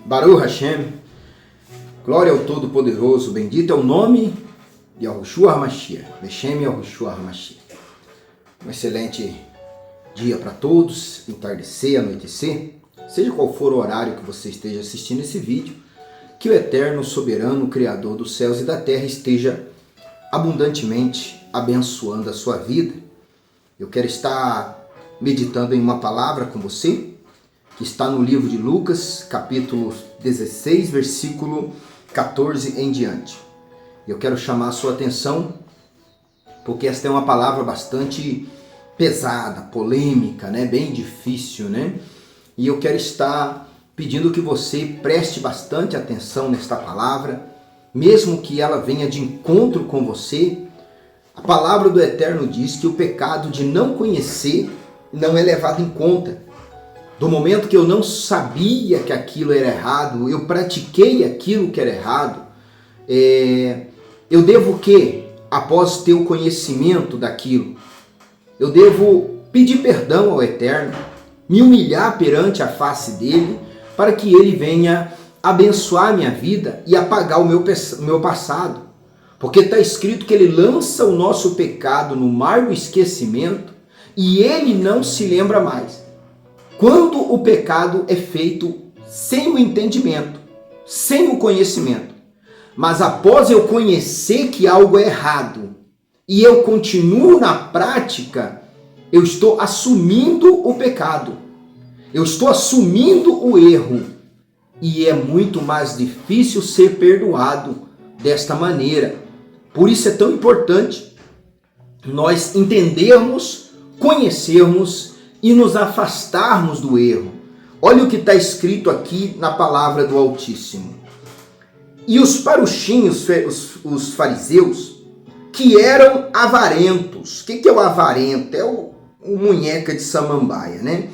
Baruch Hashem, glória ao Todo-Poderoso, bendito é o nome de Yahushua HaMashiach, Beshem Yahushua HaMashiach. Um excelente dia para todos, entardecer, anoitecer, seja qual for o horário que você esteja assistindo esse vídeo, que o eterno, soberano, Criador dos céus e da terra esteja abundantemente abençoando a sua vida. Eu quero estar meditando em uma palavra com você, que está no livro de Lucas, capítulo 16, versículo 14 em diante. Eu quero chamar a sua atenção, porque esta é uma palavra bastante pesada, polêmica, bem difícil, E eu quero estar pedindo que você preste bastante atenção nesta palavra, mesmo que ela venha de encontro com você. A palavra do Eterno diz que o pecado de não conhecer não é levado em conta. Do momento que eu não sabia que aquilo era errado, eu pratiquei aquilo que era errado, eu devo o quê? Após ter o conhecimento daquilo, eu devo pedir perdão ao Eterno, me humilhar perante a face dele, para que ele venha abençoar a minha vida e apagar o meu passado. Porque está escrito que ele lança o nosso pecado no mar do esquecimento e ele não se lembra mais. Quando o pecado é feito sem o entendimento, sem o conhecimento. Mas após eu conhecer que algo é errado e eu continuo na prática, eu estou assumindo o pecado. Eu estou assumindo o erro. E é muito mais difícil ser perdoado desta maneira. Por isso é tão importante nós entendermos, conhecermos e nos afastarmos do erro. Olha o que está escrito aqui na palavra do Altíssimo. E os paruchinhos, os fariseus, que eram avarentos. O que é o avarento? É o munheca de samambaia,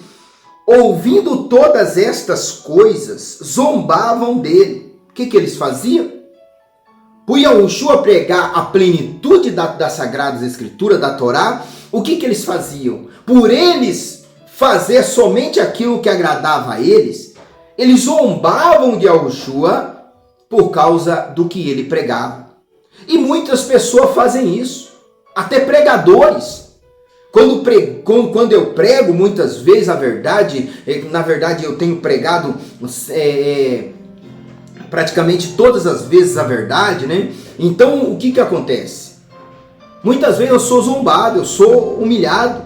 Ouvindo todas estas coisas, zombavam dele. O que eles faziam? Por Yahushua pregar a plenitude das Sagradas Escrituras, da Torá, o que eles faziam? Por eles fazer somente aquilo que agradava a eles, eles zombavam de Yahushua por causa do que ele pregava. E muitas pessoas fazem isso, até pregadores. Quando eu prego muitas vezes a verdade, na verdade eu tenho pregado praticamente todas as vezes a verdade, Então o que acontece? Muitas vezes eu sou zombado, eu sou humilhado,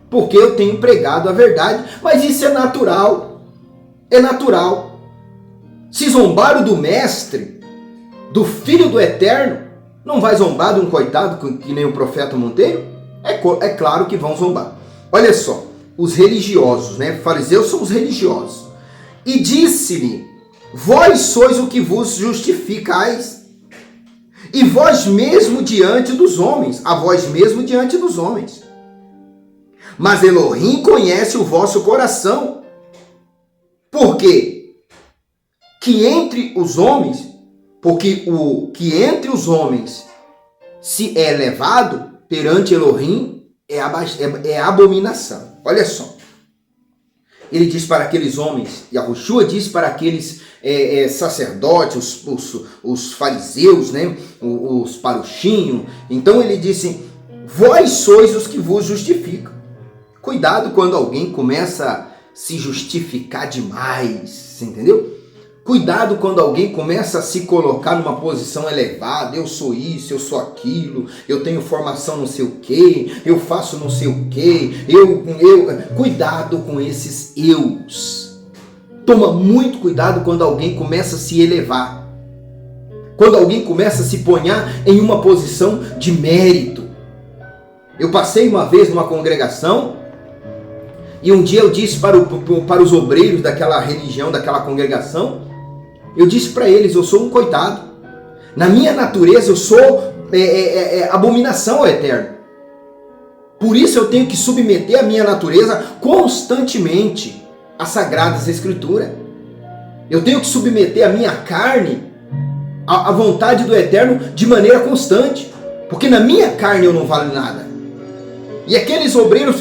porque eu tenho pregado a verdade, mas isso é natural, Se zombaram do mestre, do filho do eterno, não vai zombar de um coitado que nem o profeta Monteiro? É claro que vão zombar. Olha só, os religiosos, Fariseus são os religiosos. E disse-lhe, vós sois o que vos justificais, e vós mesmo diante dos homens, a vós mesmo diante dos homens. Mas Elohim conhece o vosso coração. Por quê? Porque o que entre os homens se é elevado, perante Elohim é abominação. Olha só. Ele diz para aqueles homens, Yahushua diz para aqueles sacerdotes, os fariseus, os paruchinhos. Então ele disse, vós sois os que vos justificam. Cuidado quando alguém começa a se justificar demais, você entendeu? Cuidado quando alguém começa a se colocar numa posição elevada, eu sou isso, eu sou aquilo, eu tenho formação não sei o que, eu faço não sei o que, cuidado com esses eus. Toma muito cuidado quando alguém começa a se elevar, quando alguém começa a se ponhar em uma posição de mérito. Eu passei uma vez numa congregação e um dia eu disse para os obreiros daquela religião, daquela congregação, eu disse para eles, eu sou um coitado. Na minha natureza eu sou abominação ao Eterno. Por isso eu tenho que submeter a minha natureza constantemente às Sagradas Escrituras. Eu tenho que submeter a minha carne à vontade do Eterno de maneira constante. Porque na minha carne eu não valho nada. E aqueles obreiros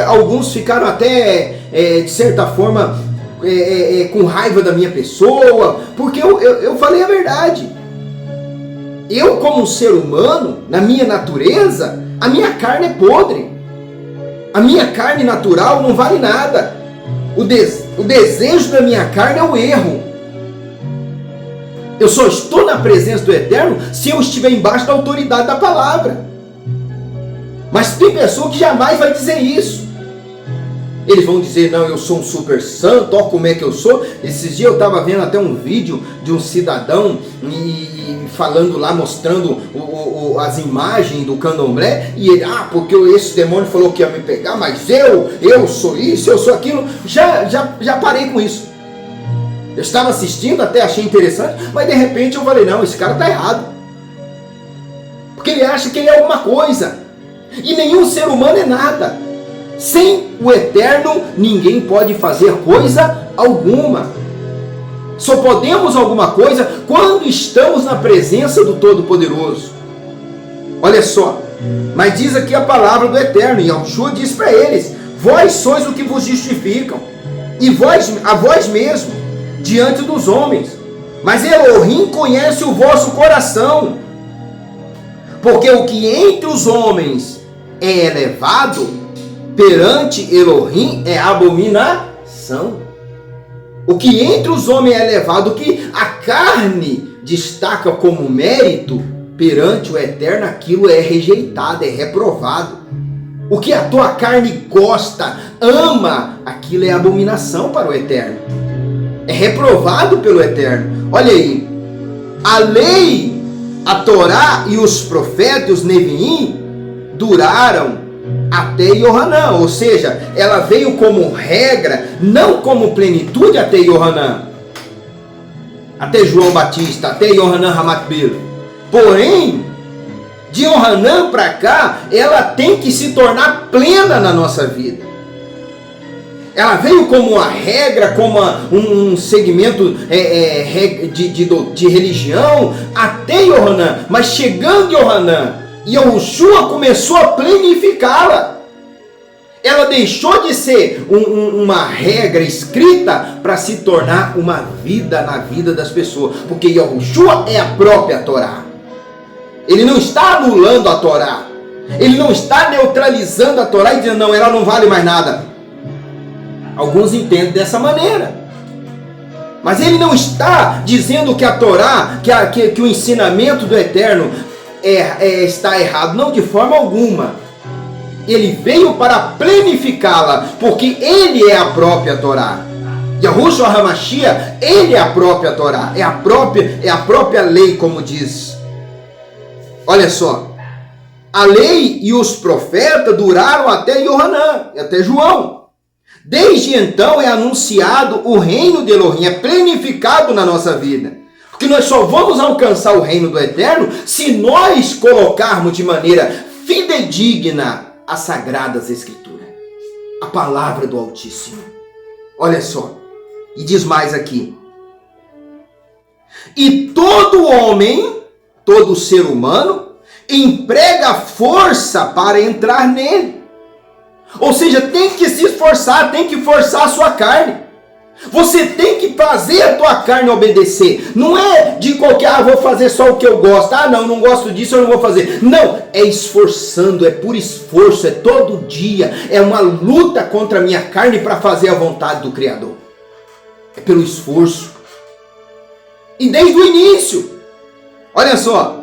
alguns ficaram até, de certa forma, com raiva da minha pessoa, porque eu falei a verdade. Eu, como ser humano, na minha natureza, a minha carne é podre. A minha carne natural não vale nada. O desejo da minha carne é o erro. Eu só estou na presença do Eterno se eu estiver embaixo da autoridade da palavra. Mas tem pessoa que jamais vai dizer isso. Eles vão dizer, não, eu sou um super santo, ó como é que eu sou. Esses dias eu estava vendo até um vídeo de um cidadão e falando lá, mostrando as imagens do candomblé. E ele, porque esse demônio falou que ia me pegar, mas eu sou isso, eu sou aquilo. Já parei com isso. Eu estava assistindo, até achei interessante, mas de repente eu falei, não, esse cara está errado. Porque ele acha que ele é alguma coisa. E nenhum ser humano é nada. Sem o Eterno, ninguém pode fazer coisa alguma. Só podemos alguma coisa quando estamos na presença do Todo-Poderoso. Olha só, mas diz aqui a palavra do Eterno, e Yahushua diz para eles, vós sois o que vos justificam, e a vós mesmo, diante dos homens, mas Elohim conhece o vosso coração, porque o que entre os homens é elevado, perante Elohim é abominação. O que entre os homens é elevado, o que a carne destaca como mérito, perante o Eterno aquilo é rejeitado, é reprovado. O que a tua carne gosta, ama, aquilo é abominação para o Eterno. É reprovado pelo Eterno. Olha aí, a lei, a Torá e os profetas, os Neviim, duraram até Yohanan, ou seja, ela veio como regra, não como plenitude até Yohanan, até João Batista, até Yohanan Hamakbil. Porém, de Yohanan para cá, ela tem que se tornar plena na nossa vida. Ela veio como uma regra, como um segmento de religião até Yohanan, mas chegando Yohanan, Yahushua começou a planificá-la. Ela deixou de ser uma regra escrita para se tornar uma vida na vida das pessoas, porque Yahushua é a própria Torá. Ele não está anulando a Torá, ele não está neutralizando a Torá e dizendo, não, ela não vale mais nada. Alguns entendem dessa maneira, mas ele não está dizendo que a Torá, que o ensinamento do Eterno está errado, não, de forma alguma. Ele veio para planificá-la, porque ele é a própria Torá. Yahushua HaMashiach, ele é a própria Torá, é a própria lei, como diz. Olha só, a lei e os profetas duraram até Yohanan, até João. Desde então é anunciado o reino de Elohim, é planificado na nossa vida. Porque nós só vamos alcançar o reino do Eterno se nós colocarmos de maneira fidedigna as Sagradas Escrituras, a palavra do Altíssimo. Olha só, e diz mais aqui. E todo homem, todo ser humano, emprega força para entrar nele. Ou seja, tem que se esforçar, tem que forçar a sua carne. Você tem que fazer a tua carne obedecer. Não é de qualquer, vou fazer só o que eu gosto. Não gosto disso, eu não vou fazer. Não, é esforçando, é por esforço, é todo dia. É uma luta contra a minha carne para fazer a vontade do Criador. É pelo esforço. E desde o início. Olha só.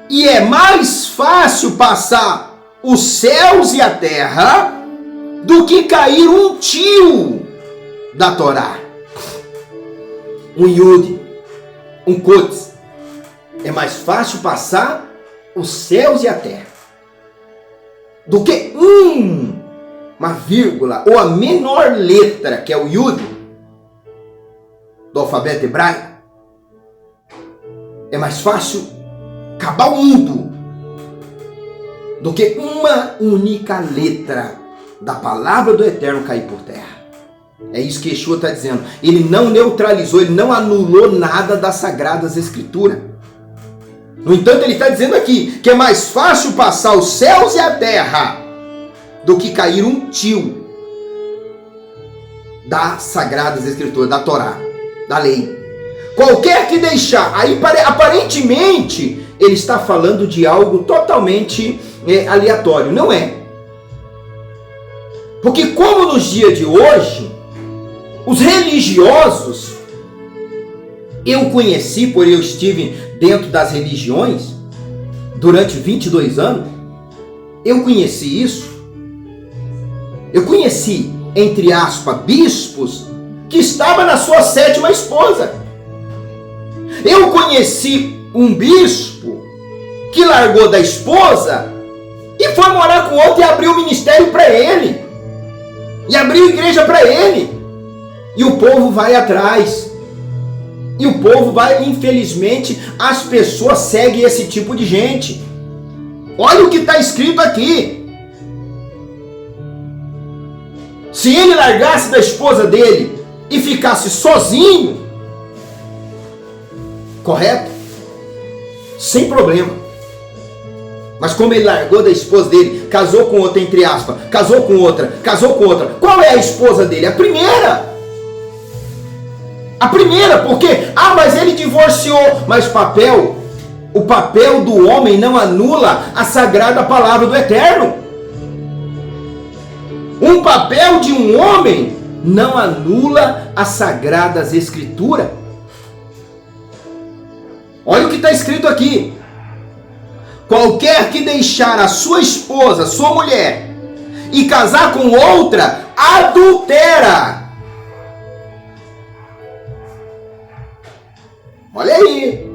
E é mais fácil passar os céus e a terra do que cair um tio da Torá. Um Yud, um Kodesh. É mais fácil passar os céus e a terra do que uma vírgula ou a menor letra, que é o Yud do alfabeto hebraico. É mais fácil acabar o mundo do que uma única letra da palavra do Eterno cair por terra. É isso que Yeshua está dizendo. Ele não neutralizou, ele não anulou nada das Sagradas Escrituras. No entanto, ele está dizendo aqui que é mais fácil passar os céus e a terra do que cair um tio das Sagradas Escrituras, da Torá, da lei. Qualquer que deixar, aí aparentemente ele está falando de algo totalmente aleatório. Não é. Porque como nos dias de hoje, os religiosos, eu conheci, por eu estive dentro das religiões durante 22 anos, eu conheci isso. Eu conheci, entre aspas, bispos que estavam na sua 7ª esposa. Eu conheci um bispo que largou da esposa e foi morar com outro e abriu ministério para ele. E abriu igreja para ele. E o povo vai atrás. E o povo vai, infelizmente, as pessoas seguem esse tipo de gente. Olha o que está escrito aqui. Se ele largasse da esposa dele e ficasse sozinho, correto? Sem problema. Mas como ele largou da esposa dele, casou com outra, entre aspas, casou com outra. Qual é a esposa dele? A primeira. A primeira, porque, mas ele divorciou. Mas o papel do homem não anula a sagrada palavra do Eterno. Um papel de um homem não anula as Sagradas Escrituras. Olha o que está escrito aqui. Qualquer que deixar a sua esposa, sua mulher, e casar com outra, adultera. Olha aí.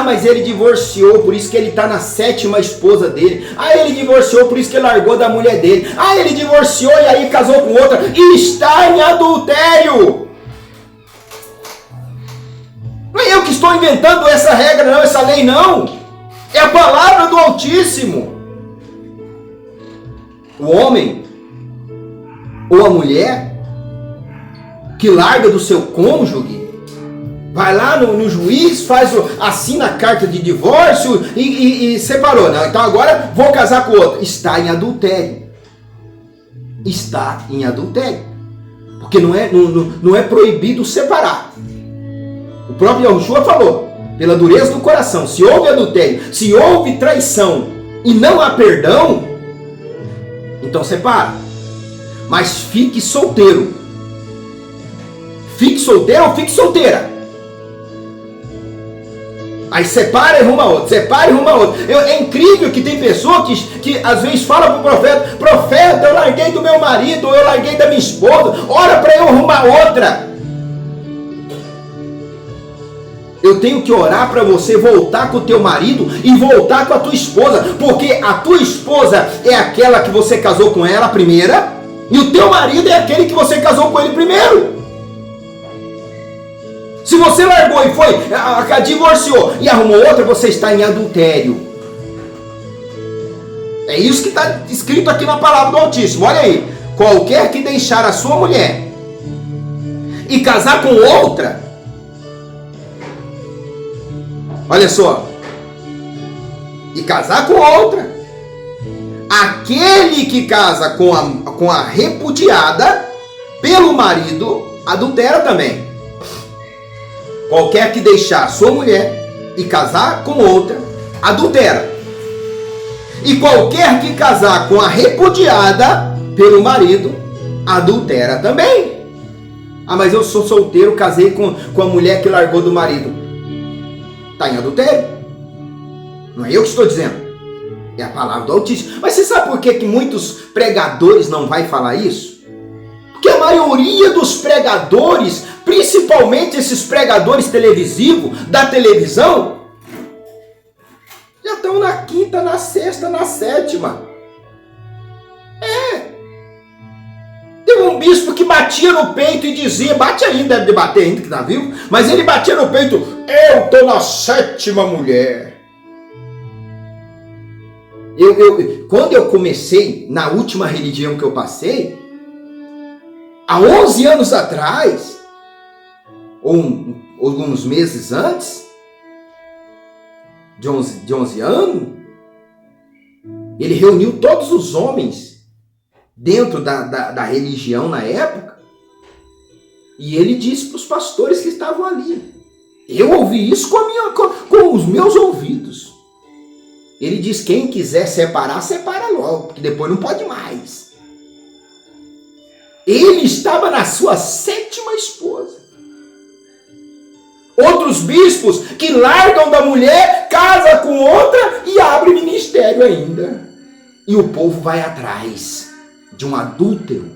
Mas ele divorciou, por isso que ele está na 7ª esposa dele. Ele divorciou, por isso que ele largou da mulher dele. Ele divorciou e aí casou com outra e está em adultério. Não é eu que estou inventando essa regra, não, essa lei, não. É a palavra do Altíssimo. O homem ou a mulher que larga do seu cônjuge, vai lá no juiz, assina a carta de divórcio e separou. Não, então agora vou casar com outra. Está em adultério. Está em adultério. Porque não é proibido separar. O próprio Yahushua falou, pela dureza do coração, se houve adultério, se houve traição e não há perdão, então separa. Mas fique solteiro. Fique solteiro ou fique solteira. Aí separa e arruma outro, separa e arruma outro. É incrível que tem pessoa que às vezes fala para o profeta, profeta, eu larguei do meu marido, eu larguei da minha esposa, ora para eu arrumar outra. Eu tenho que orar para você voltar com o teu marido e voltar com a tua esposa, porque a tua esposa é aquela que você casou com ela primeira, e o teu marido é aquele que você casou com ele primeiro. Se você largou e foi, divorciou e arrumou outra, você está em adultério. É isso que está escrito aqui na palavra do Altíssimo. Olha aí. Qualquer que deixar a sua mulher e casar com outra, olha só, e casar com outra, aquele que casa com a repudiada pelo marido, adultera também. Qualquer que deixar sua mulher e casar com outra, adultera. E qualquer que casar com a repudiada pelo marido, adultera também. Mas eu sou solteiro, casei com a mulher que largou do marido. Está em adultério. Não é eu que estou dizendo. É a palavra do Altíssimo. Mas você sabe por que muitos pregadores não vai falar isso? Porque a maioria dos pregadores, principalmente esses pregadores televisivos, da televisão, já estão na 5ª, na 6ª, na 7ª. Teve um bispo que batia no peito e dizia, bate ainda, deve bater ainda que está vivo, mas ele batia no peito, eu estou na 7ª mulher. Quando eu comecei, na última religião que eu passei, há 11 anos atrás, ou alguns meses antes, de 11 anos, Ele reuniu todos os homens dentro da religião na época e ele disse para os pastores que estavam ali. Eu ouvi isso com os meus ouvidos. Ele diz, quem quiser separar, separa logo, porque depois não pode mais. Ele estava na sua 7ª esposa. Outros bispos que largam da mulher, casa com outra e abre ministério ainda. E o povo vai atrás de um adúltero.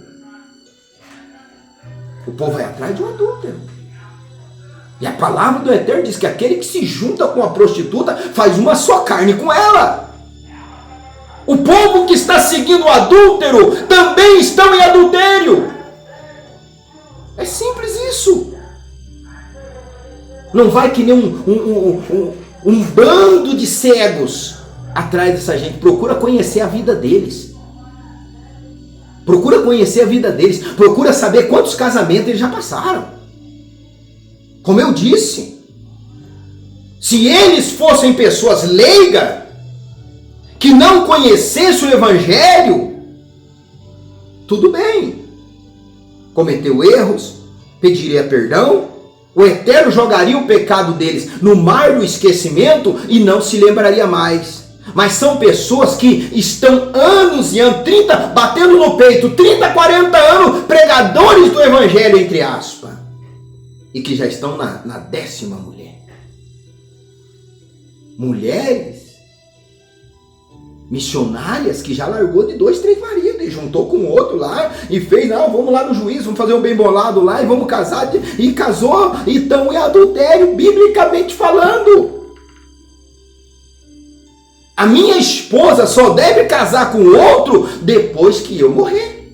O povo vai atrás de um adúltero. E a palavra do Eterno diz que aquele que se junta com a prostituta faz uma só carne com ela. O povo que está seguindo o adúltero também estão em adultério. É simples isso. Não vai que nem um bando de cegos atrás dessa gente. Procura conhecer a vida deles. Procura conhecer a vida deles. Procura saber quantos casamentos eles já passaram. Como eu disse, se eles fossem pessoas leigas, que não conhecessem o Evangelho, tudo bem. Cometeu erros, pediria perdão, o Eterno jogaria o pecado deles no mar do esquecimento e não se lembraria mais. Mas são pessoas que estão anos e anos, 30, batendo no peito, 30, 40 anos, pregadores do Evangelho, entre aspas. E que já estão na 10ª mulher. Mulheres missionárias que já largou de 2, 3 maridos e juntou com outro lá e fez, não, vamos lá no juízo, vamos fazer um bem bolado lá e vamos casar, e casou e estão em adultério, biblicamente falando. A minha esposa só deve casar com outro depois que eu morrer.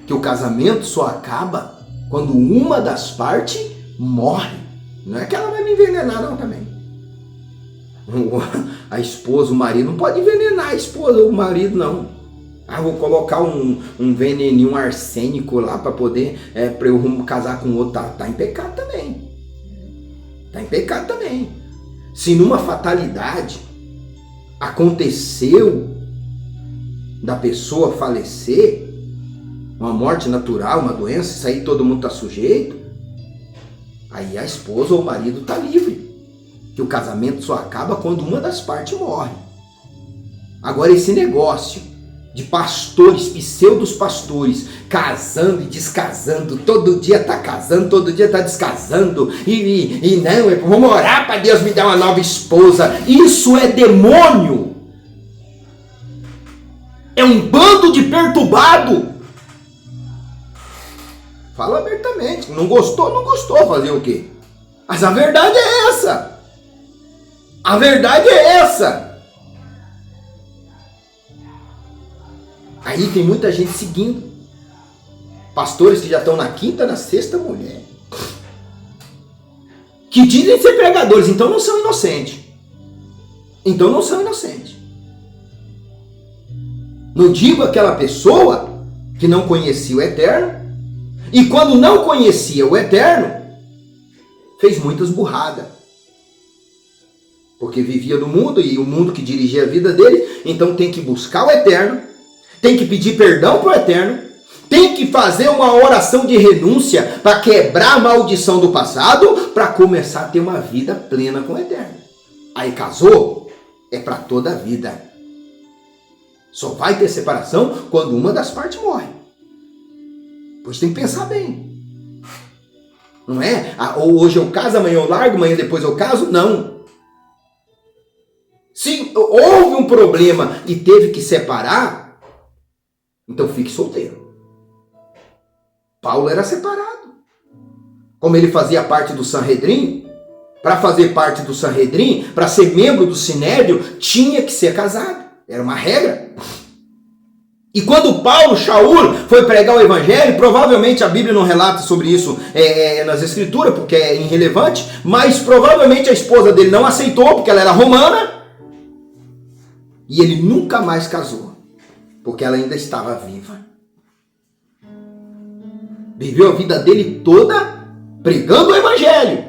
Que o casamento só acaba quando uma das partes morre. Não é que ela vai me envenenar não também. A esposa, o marido, não pode envenenar a esposa ou o marido não. Ah, vou colocar um veneninho, um arsênico lá para poder, para eu casar com outro. Tá em pecado também. Tá em pecado também. Se numa fatalidade aconteceu da pessoa falecer, uma morte natural, uma doença, isso aí todo mundo está sujeito, aí a esposa ou o marido está livre. Que o casamento só acaba quando uma das partes morre. Agora esse negócio de pastores, pseudos pastores, casando e descasando, todo dia está casando, todo dia está descasando, e não, vamos orar para Deus me dar uma nova esposa. Isso é demônio. É um bando de perturbado. Fala abertamente. Não gostou, não gostou. Fazer o quê? Mas a verdade é essa. A verdade é essa. Aí tem muita gente seguindo. Pastores que já estão na 5ª, na 6ª mulher. Que dizem ser pregadores, então não são inocentes. Então não são inocentes. Não digo aquela pessoa que não conhecia o Eterno. E quando não conhecia o Eterno, fez muitas burradas. Porque vivia no mundo e o mundo que dirigia a vida dele, então tem que buscar o Eterno, tem que pedir perdão para o Eterno, tem que fazer uma oração de renúncia para quebrar a maldição do passado, para começar a ter uma vida plena com o Eterno. Aí casou, é para toda a vida. Só vai ter separação quando uma das partes morre. Pois tem que pensar bem. Não é? Ou hoje eu caso, amanhã eu largo, amanhã depois eu caso. Não. Se houve um problema e teve que separar, então fique solteiro. Paulo era separado. Como ele fazia parte do Sanhedrin, para fazer parte do Sanhedrin, para ser membro do Sinédrio, tinha que ser casado. Era uma regra. E quando Paulo, Shaul, foi pregar o Evangelho, provavelmente a Bíblia não relata sobre isso nas Escrituras, porque é irrelevante, mas provavelmente a esposa dele não aceitou, porque ela era romana, e ele nunca mais casou, porque ela ainda estava viva. Viveu a vida dele toda pregando o Evangelho,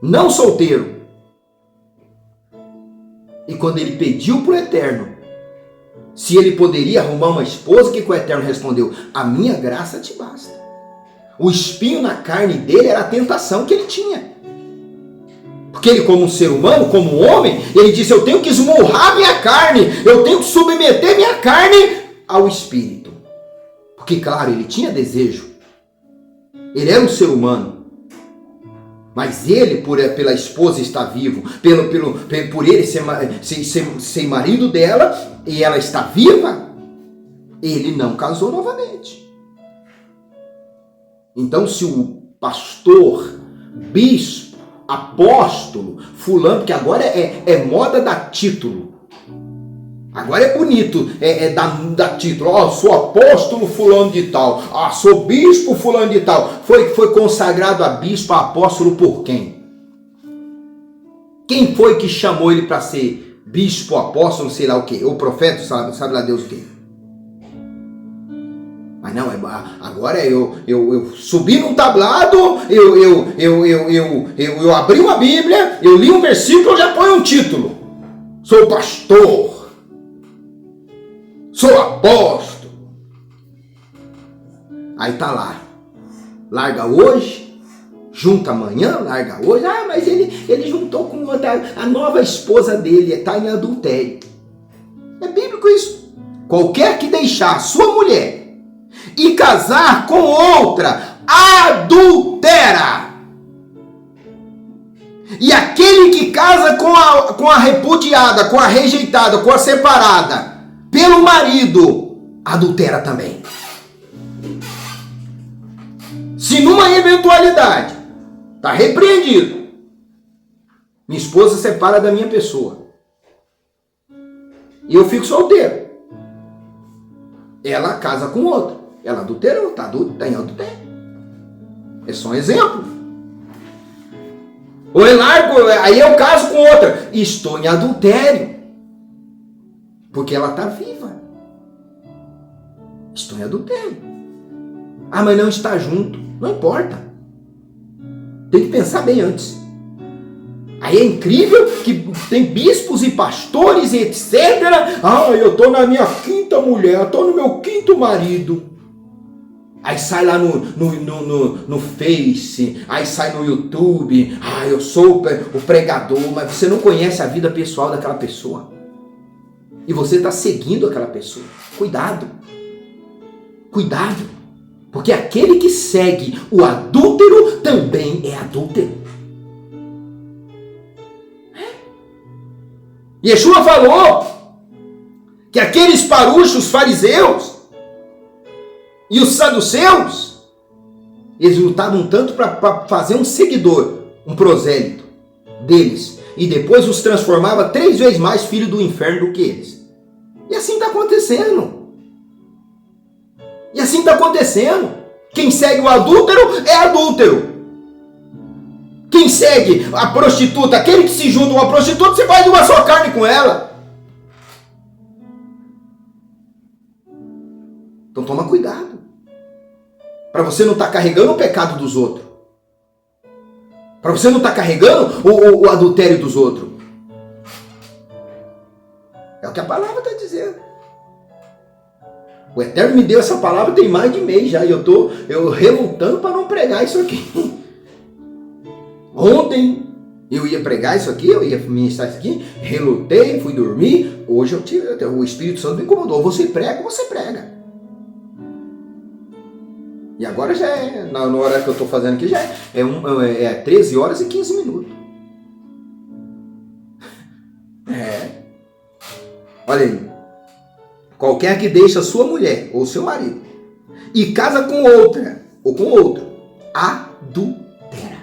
não solteiro. E quando ele pediu para o Eterno se ele poderia arrumar uma esposa, o que o Eterno respondeu? A minha graça te basta. O espinho na carne dele era a tentação que ele tinha. Porque ele, como um ser humano, como um homem, ele disse, eu tenho que esmurrar minha carne, eu tenho que submeter minha carne ao espírito. Porque, claro, ele tinha desejo. Ele era um ser humano. Mas ele, pela esposa estar vivo, por ele ser marido dela, e ela está viva, ele não casou novamente. Então, se o pastor, bispo, apóstolo, fulano, porque agora é moda dar título. Agora é bonito, dar título. Ó, sou apóstolo fulano de tal. Ah, sou bispo fulano de tal. Foi consagrado a bispo, a apóstolo por quem? Quem foi que chamou ele para ser bispo, apóstolo, sei lá o quê? Ou profeta, sabe lá Deus o quê? Mas não, agora eu subi num tablado, eu abri uma Bíblia, eu li um versículo, eu já ponho um título. Sou pastor. Sou apóstolo. Aí tá lá. Larga hoje, junta amanhã, larga hoje. Ah, mas ele juntou com a nova esposa dele, tá em adultério. É bíblico isso. Qualquer que deixar sua mulher e casar com outra, adultera. E aquele que casa com a repudiada, com a rejeitada, com a separada, pelo marido, adultera também. Se numa eventualidade, está repreendido, minha esposa separa da minha pessoa, e eu fico solteiro, ela casa com outro, ela adulterou, está em adultério. É só um exemplo. Ou eu largo, aí eu caso com outra, estou em adultério. Porque ela está viva. Estou em adultério. Ah, mas não está junto. Não importa. Tem que pensar bem antes. Aí é incrível que tem bispos e pastores e etc. Ah, eu estou na minha quinta mulher, eu estou no meu quinto marido. Aí sai lá no Face, aí sai no YouTube. Ah, eu sou o pregador, mas você não conhece a vida pessoal daquela pessoa. E você está seguindo aquela pessoa. Cuidado. Cuidado. Porque aquele que segue o adúltero também é adúltero. Yeshua falou que aqueles paruchos fariseus e os saduceus, eles lutavam tanto para fazer um seguidor, um prosélito deles, e depois os transformava 3 vezes mais filho do inferno do que eles. E assim está acontecendo. E assim está acontecendo. Quem segue o adúltero é adúltero. Quem segue a prostituta, aquele que se junta com uma prostituta, você faz uma só carne com ela. Então toma cuidado. Para você não estar carregando o pecado dos outros. Para você não estar carregando o adultério dos outros. É o que a palavra está dizendo. O Eterno me deu essa palavra tem mais de mês já. E eu relutando para não pregar isso aqui. Ontem eu ia pregar isso aqui, eu ia ministrar isso aqui. Relutei, fui dormir. Hoje o Espírito Santo me incomodou. Você prega, você prega. E agora já é, na hora que eu estou fazendo aqui, já é 13 horas e 15 minutos. Olha aí. Qualquer que deixa sua mulher ou seu marido e casa com outra ou com outro, adultera.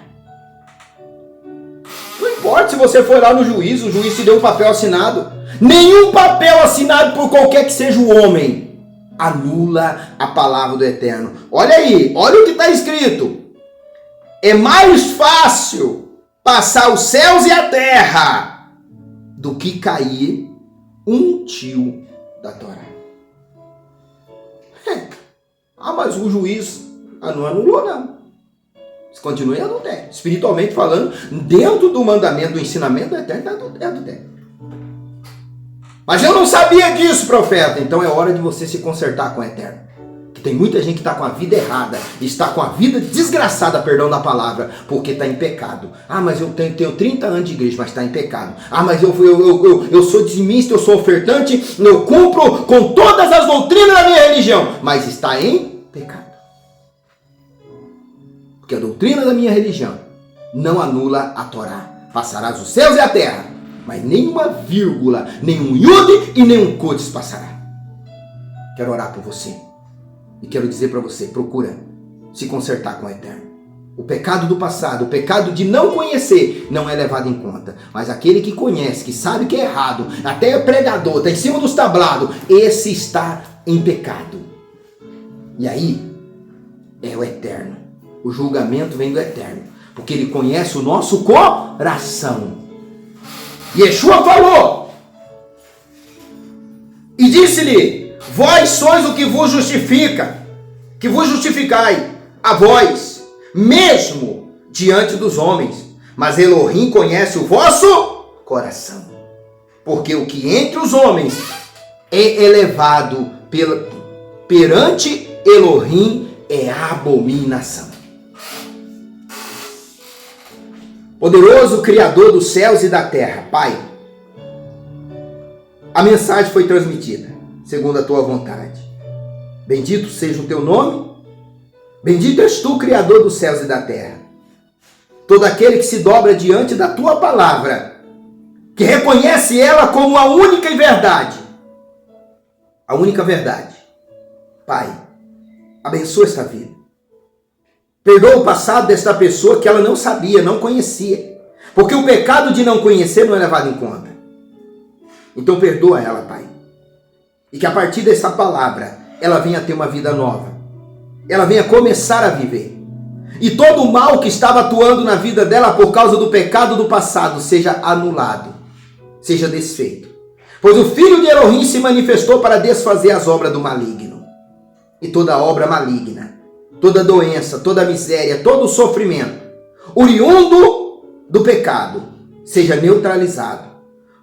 Não importa se você foi lá no juiz, o juiz te deu um papel assinado. Nenhum papel assinado por qualquer que seja o homem anula a palavra do Eterno. Olha aí, olha o que está escrito. É mais fácil passar os céus e a terra do que cair um tio da Torá. Ah, mas o juiz não anulou, não. Continua em adultério. Espiritualmente falando, dentro do mandamento, do ensinamento do Eterno, é adultério. Mas eu não sabia disso, profeta. Então é hora de você se consertar com o Eterno. Que tem muita gente que está com a vida errada, está com a vida desgraçada, perdão da palavra, porque está em pecado. Ah, mas eu tenho 30 anos de igreja, mas está em pecado. Ah, mas eu sou dizimista, eu sou ofertante, eu cumpro com todas as doutrinas da minha religião, mas está em pecado. Porque a doutrina da minha religião não anula a Torá. Passarás os céus e a terra, mas nenhuma vírgula, nenhum iude e nenhum codes passará. Quero orar por você. E quero dizer para você, procura se consertar com o Eterno. O pecado do passado, o pecado de não conhecer, não é levado em conta. Mas aquele que conhece, que sabe que é errado, até o pregador, está em cima dos tablados, esse está em pecado. E aí, é o Eterno. O julgamento vem do Eterno. Porque Ele conhece o nosso coração. Yeshua falou. E disse-lhe: vós sois o que vos justifica. Que vos justificai a vós, mesmo diante dos homens. Mas Elohim conhece o vosso coração. Porque o que entre os homens é elevado perante Elohim é abominação. Poderoso Criador dos céus e da terra, Pai, a mensagem foi transmitida segundo a Tua vontade. Bendito seja o Teu nome, bendito és Tu, Criador dos céus e da terra. Todo aquele que se dobra diante da Tua palavra, que reconhece ela como a única verdade. A única verdade. Pai, abençoa esta vida. Perdoa o passado desta pessoa que ela não sabia, não conhecia. Porque o pecado de não conhecer não é levado em conta. Então perdoa ela, Pai. E que a partir dessa palavra, ela venha ter uma vida nova. Ela venha começar a viver. E todo o mal que estava atuando na vida dela por causa do pecado do passado seja anulado. Seja desfeito. Pois o Filho de Elohim se manifestou para desfazer as obras do maligno. E toda obra maligna, toda doença, toda miséria, todo sofrimento, oriundo do pecado, seja neutralizado.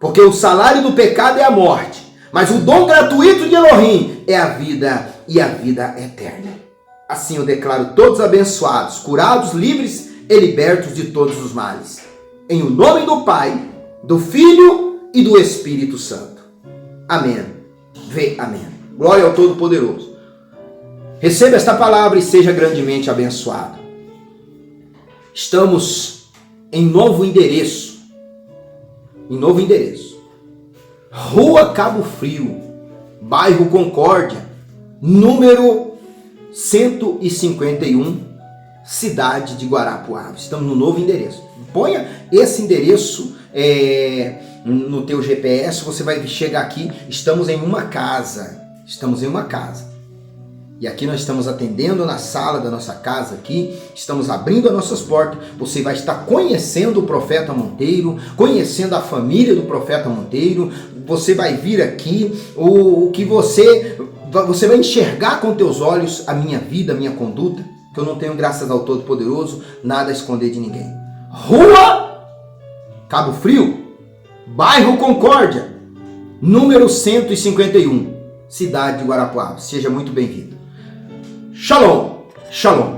Porque o salário do pecado é a morte, mas o dom gratuito de Elohim é a vida e a vida eterna. Assim eu declaro todos abençoados, curados, livres e libertos de todos os males. Em o nome do Pai, do Filho e do Espírito Santo. Amém. Amém. Glória ao Todo-Poderoso. Receba esta palavra e seja grandemente abençoado. Estamos em novo endereço. Rua Cabo Frio, bairro Concórdia, número 151, cidade de Guarapuava. Estamos no novo endereço. Ponha esse endereço no teu GPS, você vai chegar aqui. Estamos em uma casa. E aqui nós estamos atendendo na sala da nossa casa aqui, estamos abrindo as nossas portas. Você vai estar conhecendo o Profeta Monteiro, conhecendo a família do Profeta Monteiro. Você vai vir aqui, o que você vai enxergar com teus olhos a minha vida, a minha conduta, que eu não tenho, graças ao Todo-Poderoso, nada a esconder de ninguém. Rua Cabo Frio, bairro Concórdia, número 151, cidade de Guarapuava. Seja muito bem-vindo. Shalom, shalom.